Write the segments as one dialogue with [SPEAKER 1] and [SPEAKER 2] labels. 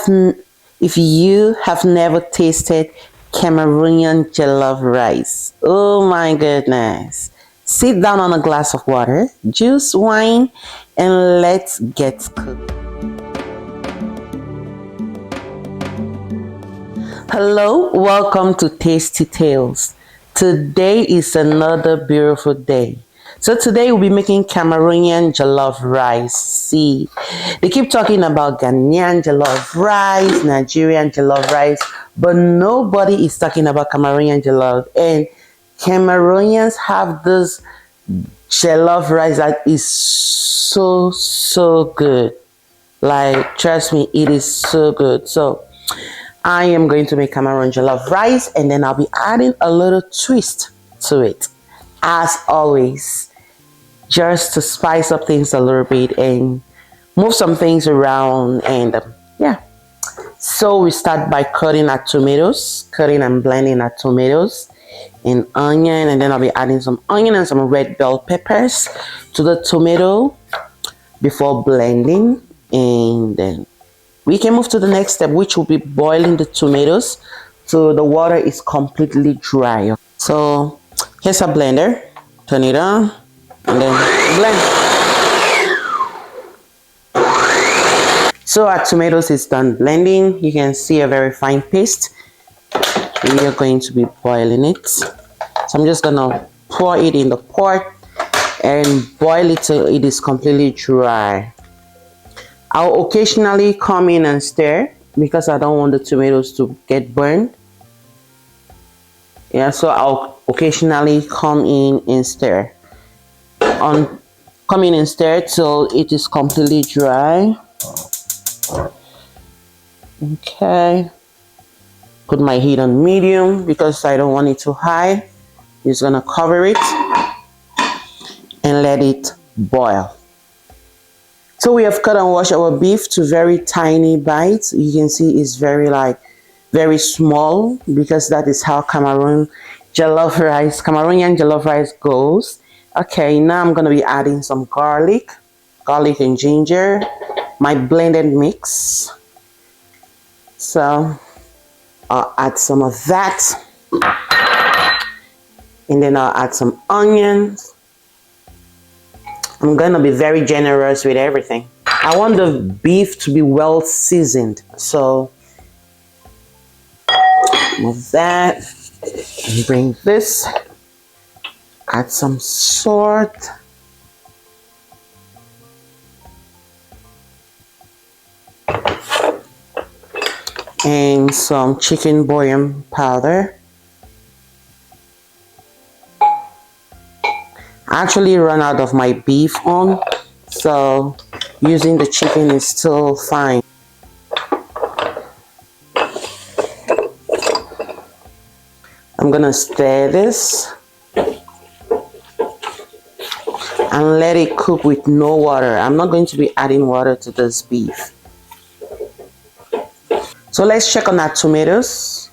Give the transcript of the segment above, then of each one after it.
[SPEAKER 1] if you have never tasted Cameroonian jollof rice, oh my goodness. Sit down on a glass of water, juice, wine, and let's get cooked. Hello, welcome to Tasty Tales. Today is another beautiful day. So today we'll be making Cameroonian jollof rice. See, they keep talking about Ghanaian jollof rice, Nigerian jollof rice, but nobody is talking about Cameroonian jollof. And Cameroonians have this jollof rice that is so good. Like, trust me, it is so good. So I am going to make Cameroon jollof rice, and then I'll be adding a little twist to it, as always, just to spice up things a little bit and move some things around. And yeah, so we start by cutting our tomatoes, cutting and blending our tomatoes and onion, and then I'll be adding some onion and some red bell peppers to the tomato before blending. And then we can move to the next step, which will be boiling the tomatoes so the water is completely dry. So here's a blender, turn it on, and then blend. So our tomatoes is done blending. You can see a very fine paste. We are going to be boiling it. So I'm just gonna pour it in the pot and boil it till it is completely dry. I'll occasionally come in and stir because I don't want the tomatoes to get burned. Yeah, so I'll occasionally come in and stir. Come in and stir till it is completely dry. Okay. Put my heat on medium because I don't want it too high. Just gonna cover it and let it boil. So we have cut and washed our beef to very tiny bites. You can see it's very small because that is how Cameroonian jollof rice goes. Okay, now I'm gonna be adding some garlic and ginger, my blended mix. So I'll add some of that, and then I'll add some onions. I'm gonna be very generous with everything. I want the beef to be well seasoned, so move that and bring this. Add some salt. And some chicken bouillon powder. I actually run out of my beef on, so using the chicken is still fine. I'm gonna stir this and let it cook with no water. I'm not going to be adding water to this beef. So let's check on our tomatoes.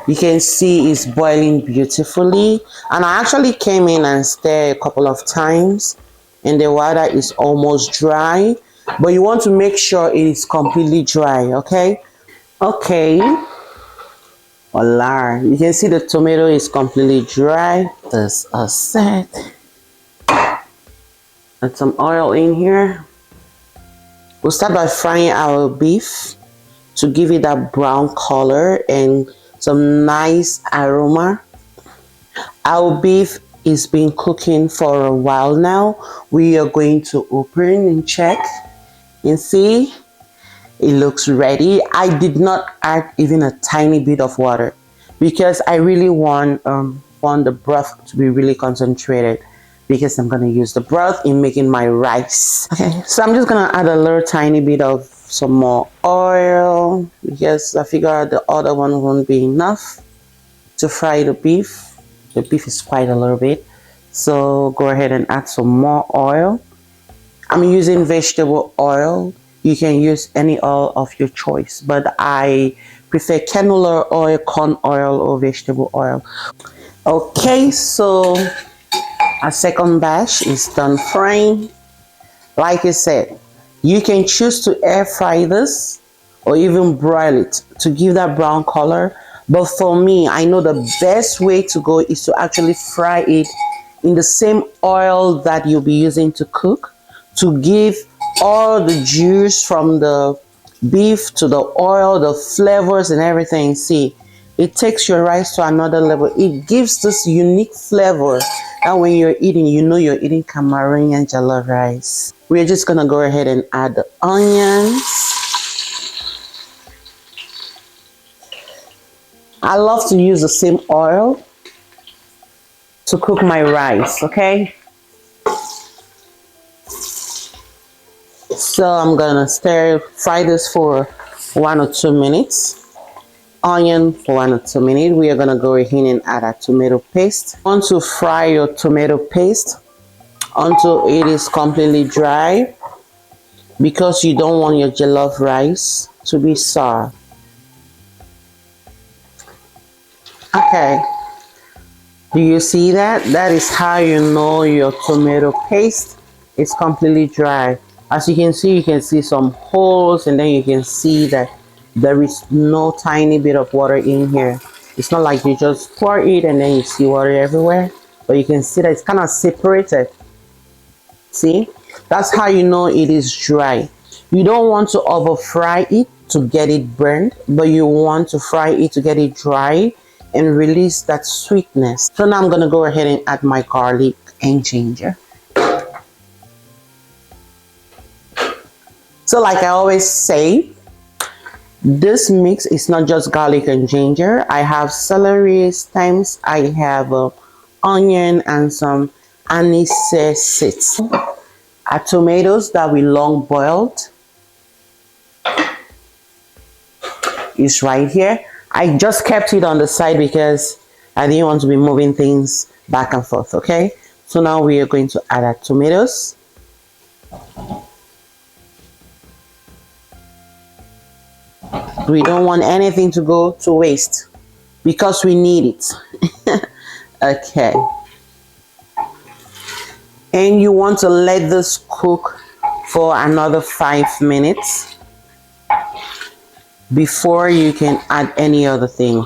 [SPEAKER 1] You can see it's boiling beautifully, and I actually came in and stirred a couple of times and the water is almost dry, but you want to make sure it is completely dry. Okay, voila, you can see the tomato is completely dry. There's a set. Add some oil in here. We'll start by frying our beef to give it that brown color and some nice aroma. Our beef is been cooking for a while now. We are going to open and check and see. It looks ready. I did not add even a tiny bit of water because I really want the broth to be really concentrated, because I'm gonna use the broth in making my rice. Okay, so I'm just gonna add a little tiny bit of some more oil because I figured the other one won't be enough to fry the beef. The beef is quite a little bit, so go ahead and add some more oil. I'm using vegetable oil. You can use any oil of your choice, but I prefer canola oil, corn oil, or vegetable oil. Okay, so our second batch is done frying. Like I said, you can choose to air fry this or even broil it to give that brown color. But for me, I know the best way to go is to actually fry it in the same oil that you'll be using to cook, to give all the juice from the beef to the oil, the flavors and everything. See, it takes your rice to another level. It gives this unique flavor, and when you're eating, you know you're eating Cameroonian jollof rice. We're just gonna go ahead and add the onions. I love to use the same oil to cook my rice, okay? So I'm gonna fry this for 1 or 2 minutes. Onion for 1 or 2 minutes. We are gonna go ahead and add our tomato paste. Want to fry your tomato paste until it is completely dry, because you don't want your jollof rice to be sour. Okay, do you see that? That is how you know your tomato paste is completely dry. As you can see some holes, and then you can see that there is no tiny bit of water in here. It's not like you just pour it and then you see water everywhere, but you can see that it's kind of separated. See, that's how you know it is dry. You don't want to over fry it to get it burned, but you want to fry it to get it dry and release that sweetness. So now I'm gonna go ahead and add my garlic and ginger. So like I always say, this mix is not just garlic and ginger. I have celery stems, I have onion and some anise seeds. Our tomatoes that we long boiled is right here. I just kept it on the side because I didn't want to be moving things back and forth, okay? So now we are going to add our tomatoes. We don't want anything to go to waste because we need it. Okay. And you want to let this cook for another 5 minutes before you can add any other thing.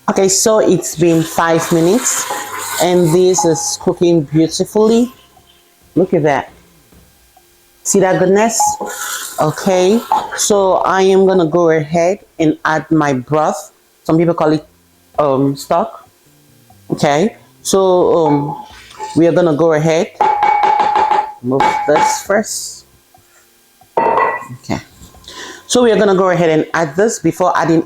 [SPEAKER 1] Okay, so it's been 5 minutes and this is cooking beautifully. Look at that. See that goodness? Okay, so I am gonna go ahead and add my broth. Some people call it stock. Okay, so we are gonna go ahead, move this first. Okay, so we are gonna go ahead and add this before adding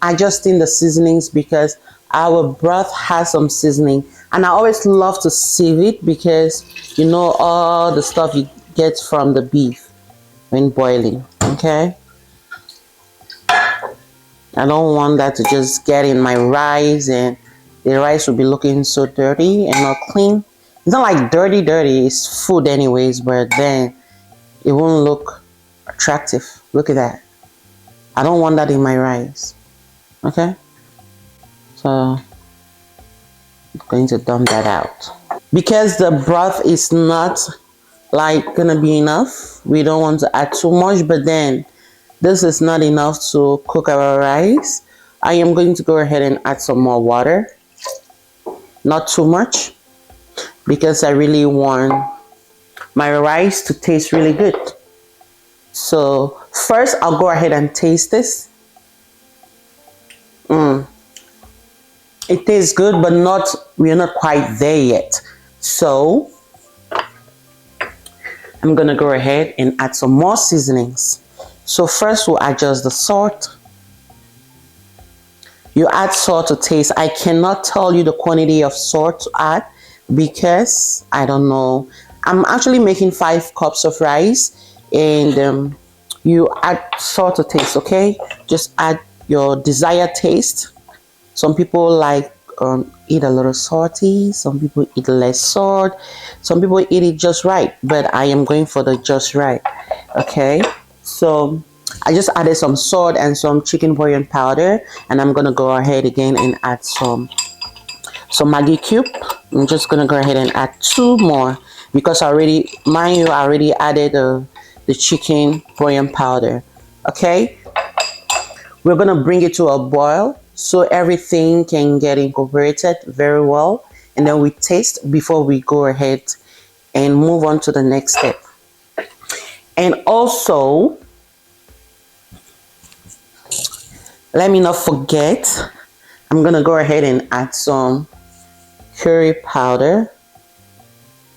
[SPEAKER 1] adjusting the seasonings, because our broth has some seasoning, and I always love to sieve it because you know all the stuff you get from the beef when boiling. Okay, I don't want that to just get in my rice and the rice will be looking so dirty and not clean. It's not like dirty, it's food anyways, but then it won't look attractive. Look at that. I don't want that in my rice. Okay, so I'm going to dump that out. Because the broth is not like gonna be enough, we don't want to add too much, but then this is not enough to cook our rice. I am going to go ahead and add some more water, not too much, because I really want my rice to taste really good. So first I'll go ahead and taste this. It tastes good, but we are not quite there yet. So I'm gonna go ahead and add some more seasonings. So first we'll adjust the salt. You add salt to taste. I cannot tell you the quantity of salt to add because I don't know. I'm actually making 5 cups of rice, and you add salt to taste. Okay, just add your desired taste. Some people like eat a little salty, some people eat less salt, some people eat it just right, but I am going for the just right. Okay, so I just added some salt and some chicken bouillon powder, and I'm gonna go ahead again and add some Maggi cube. I'm just gonna go ahead and add 2 more because I already, mind you, I already added the chicken bouillon powder. Okay, we're gonna bring it to a boil so everything can get incorporated very well, and then we taste before we go ahead and move on to the next step. And also, let me not forget, I'm gonna go ahead and add some curry powder,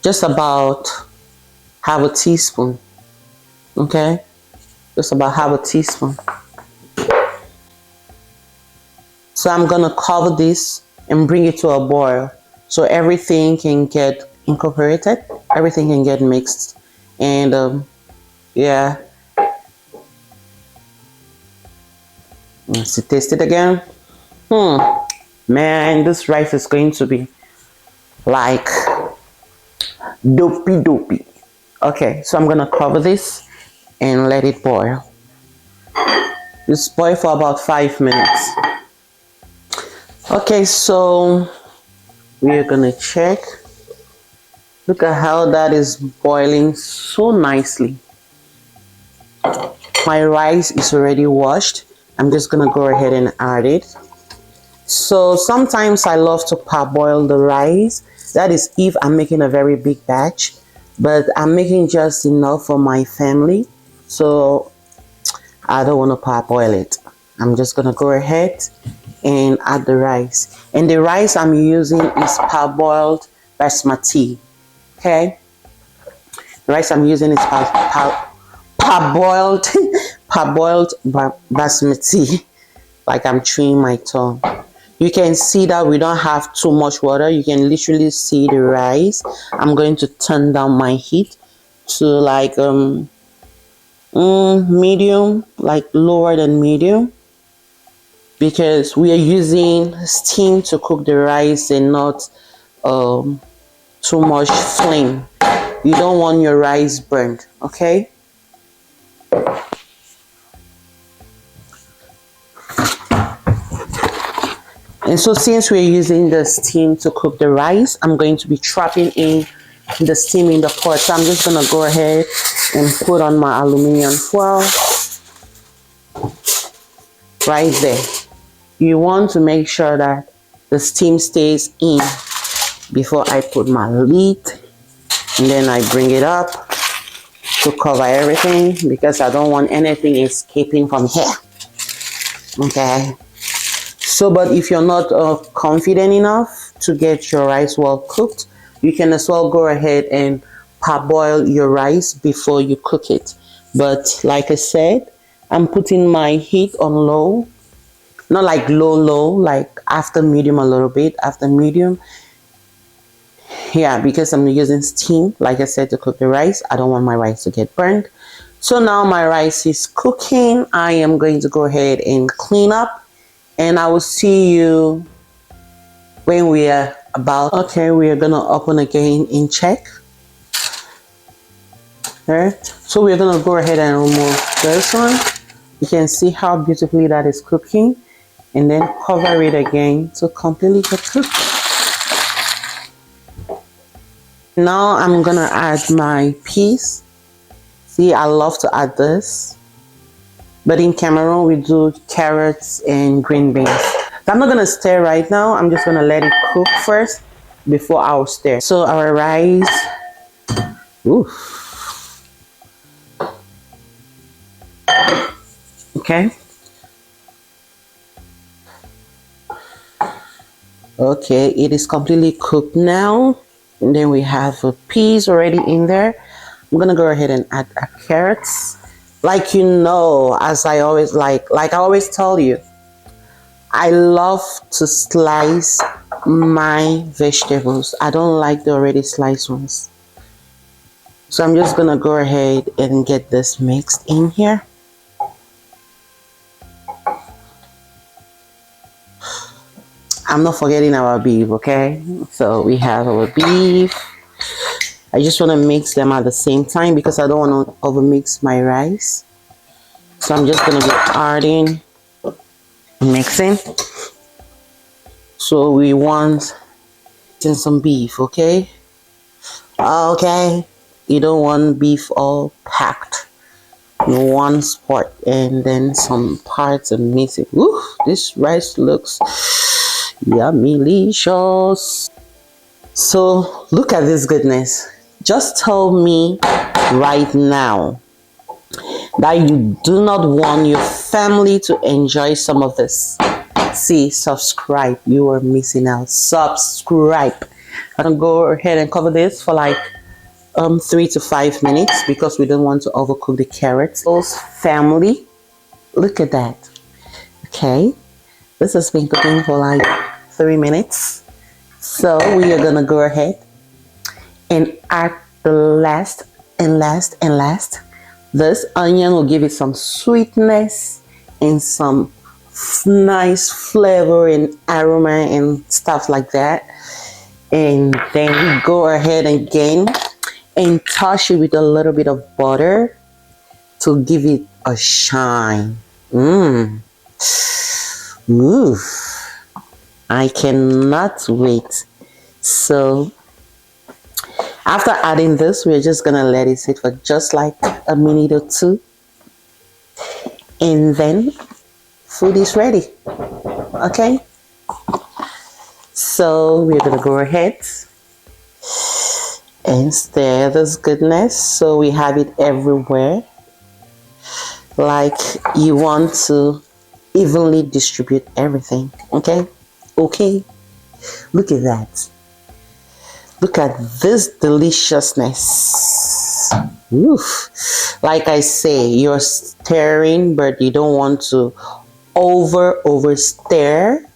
[SPEAKER 1] just about half a teaspoon. Okay, just about half a teaspoon. So I'm gonna cover this and bring it to a boil so everything can get incorporated, everything can get mixed. And yeah, let's taste it again. Man, this rice is going to be like dopey dopey. Okay, so I'm gonna cover this and let it boil. Just boil for about 5 minutes. Okay, so we're gonna check. Look at how that is boiling so nicely. My rice is already washed. I'm just gonna go ahead and add it. So sometimes I love to parboil the rice. That is if I'm making a very big batch, but I'm making just enough for my family, so I don't want to parboil it. I'm just gonna go ahead and add the rice. And the rice I'm using is parboiled basmati. Okay, the rice I'm using is parboiled parboiled basmati. Like I'm chewing my tongue. You can see that we don't have too much water. You can literally see the rice. I'm going to turn down my heat to like medium, like lower than medium, because we are using steam to cook the rice and not too much flame. You don't want your rice burnt, okay? And so since we're using the steam to cook the rice, I'm going to be trapping in the steam in the pot. So I'm just gonna go ahead and put on my aluminum foil right there. You want to make sure that the steam stays in before I put my lid, and then I bring it up to cover everything because I don't want anything escaping from here. Okay. So, but if you're not confident enough to get your rice well cooked, you can as well go ahead and parboil your rice before you cook it. But like I said, I'm putting my heat on low, not like low, like after medium a little bit, after medium. Yeah, because I'm using steam, like I said, to cook the rice. I don't want my rice to get burned. So now my rice is cooking. I am going to go ahead and clean up, and I will see you when we are about. Okay, we are gonna open again and check. Alright, so we're gonna go ahead and remove this one. You can see how beautifully that is cooking, and then cover it again to completely get cooked. Now I'm gonna add my peas. See, I love to add this, but in Cameroon we do carrots and green beans. So I'm not gonna stir right now. I'm just gonna let it cook first before I'll stir. So our rice, oof. Okay. Okay, it is completely cooked now. And then we have peas already in there. I'm gonna go ahead and add carrots. Like as I always like I always tell you, I love to slice my vegetables. I don't like the already sliced ones. So I'm just gonna go ahead and get this mixed in here. I'm not forgetting our beef, okay? So we have our beef. I just want to mix them at the same time because I don't want to overmix my rice. So I'm just going to be adding, mixing. So we want some beef, okay? Okay, you don't want beef all packed in one spot and then some parts are missing. Woo, this rice looks yummy delicious. So look at this goodness. Just tell me right now that you do not want your family to enjoy some of this. See, subscribe. You are missing out. Subscribe. I'm gonna go ahead and cover this for like 3 to 5 minutes because we don't want to overcook the carrots. Those family, look at that. Okay, this has been cooking for like 3 minutes. So we are gonna go ahead and add the last and last and last. This onion will give it some sweetness and some nice flavor and aroma and stuff like that. And then we go ahead again and touch it with a little bit of butter to give it a shine. Ooh, I cannot wait. So after adding this, we're just gonna let it sit for just like a minute or two, and then food is ready. Okay, so we're gonna go ahead and stir this goodness so we have it everywhere, like you want to evenly distribute everything. Okay, look at that. Look at this deliciousness. Oof. Like I say, you're stirring, but you don't want to over stir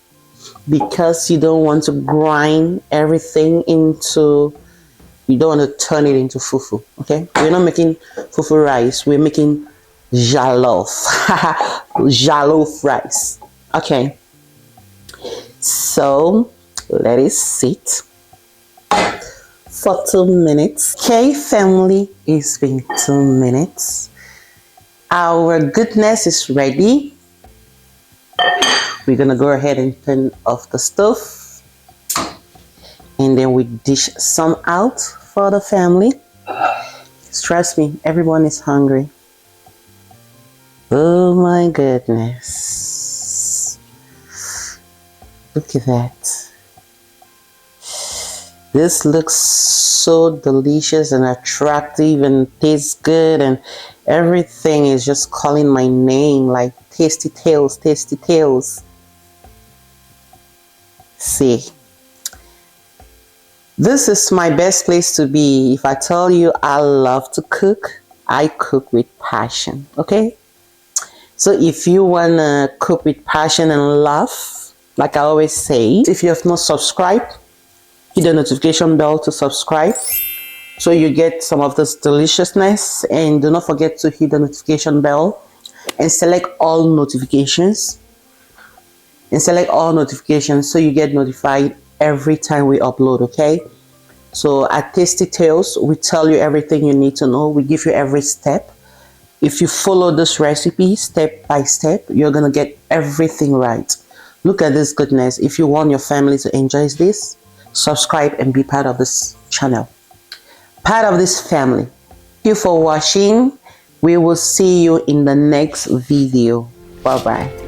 [SPEAKER 1] because you don't want to grind everything into, you don't want to turn it into fufu. Okay, we're not making fufu rice, we're making jollof. Jollof rice. Okay, so let it sit for 2 minutes. Okay, family, it's been 2 minutes. Our goodness is ready. We're gonna go ahead and turn off the stove, and then we dish some out for the family. Trust me, everyone is hungry. Oh my goodness, look at that. This looks so delicious and attractive and tastes good, and everything is just calling my name, like tasty tales, tasty tales. See, this is my best place to be. If I tell you I love to cook, I cook with passion. Okay, so if you want to cook with passion and love, like I always say, if you have not subscribed, hit the notification bell to subscribe so you get some of this deliciousness, and do not forget to hit the notification bell and select all notifications so you get notified every time we upload. Okay, so at Tasty Tales, we tell you everything you need to know. We give you every step. If you follow this recipe step by step, you're gonna get everything right. Look at this goodness. If you want your family to enjoy this, subscribe and be part of this channel, part of this family. Thank you for watching. We will see you in the next video. Bye bye.